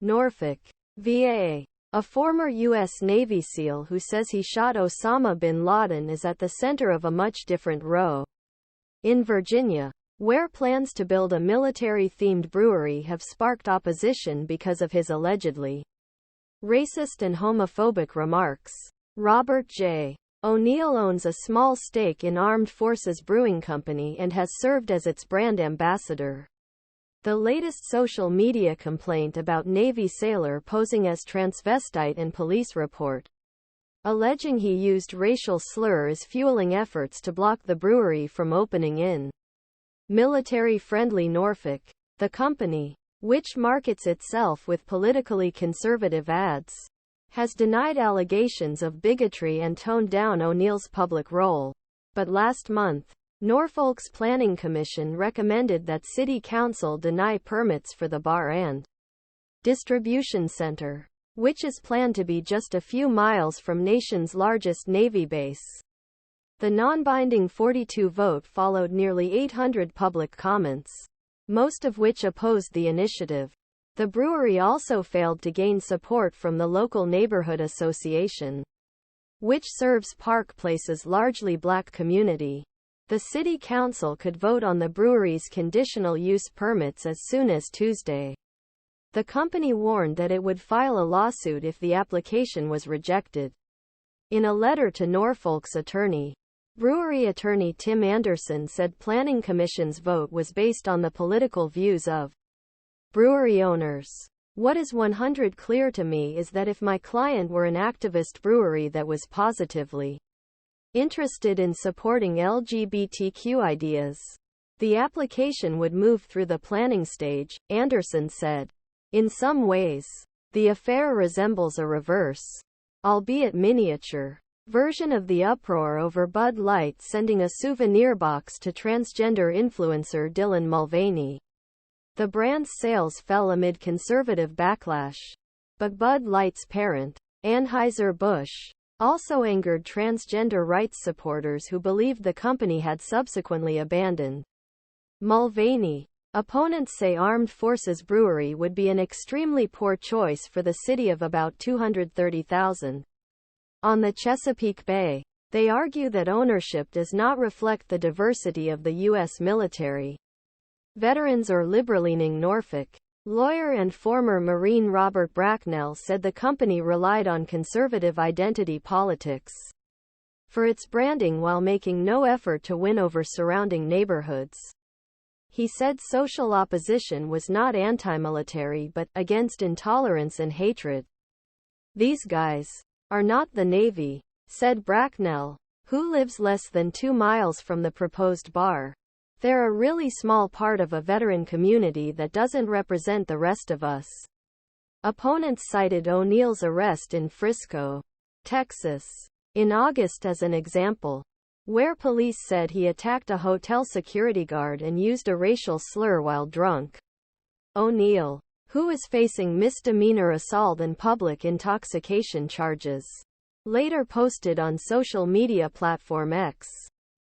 Norfolk, VA. A former U.S. Navy SEAL who says he shot Osama bin Laden is at the center of a much different row. In Virginia, where plans to build a military-themed brewery have sparked opposition because of his allegedly racist and homophobic remarks. Robert J. O'Neill owns a small stake in Armed Forces Brewing Company and has served as its brand ambassador. The latest social media complaint about Navy sailor posing as transvestite and police report alleging he used racial slur is fueling efforts to block the brewery from opening in military-friendly Norfolk. The company, which markets itself with politically conservative ads, has denied allegations of bigotry and toned down O'Neill's public role. But last month, Norfolk's Planning Commission recommended that City Council deny permits for the bar and distribution center, which is planned to be just a few miles from nation's largest Navy base. The non-binding 42 vote followed nearly 800 public comments, most of which opposed the initiative. The brewery also failed to gain support from the local neighborhood association, which serves Park Place's largely black community. The city council could vote on the brewery's conditional use permits as soon as Tuesday. The company warned that it would file a lawsuit if the application was rejected. In a letter to Norfolk's attorney, brewery attorney Tim Anderson said Planning Commission's vote was based on the political views of brewery owners. What is 100% clear to me is that if my client were an activist brewery that was positively interested in supporting LGBTQ ideas, the application would move through the planning stage, Anderson said. In some ways, the affair resembles a reverse, albeit miniature, version of the uproar over Bud Light sending a souvenir box to transgender influencer Dylan Mulvaney. The brand's sales fell amid conservative backlash. But Bud Light's parent, Anheuser-Busch, also angered transgender rights supporters who believed the company had subsequently abandoned Mulvaney. Opponents say Armed Forces Brewery would be an extremely poor choice for the city of about 230,000 on the Chesapeake Bay. They argue that ownership does not reflect the diversity of the U.S. military, veterans or liberal-leaning Norfolk. Lawyer and former Marine Robert Bracknell said the company relied on conservative identity politics for its branding while making no effort to win over surrounding neighborhoods. He said social opposition was not anti-military but against intolerance and hatred. These guys are not the Navy, said Bracknell, who lives less than 2 miles from the proposed bar. They're a really small part of a veteran community that doesn't represent the rest of us. Opponents cited O'Neill's arrest in Frisco, Texas, in August as an example, where police said he attacked a hotel security guard and used a racial slur while drunk. O'Neill, who is facing misdemeanor assault and public intoxication charges, later posted on social media platform X,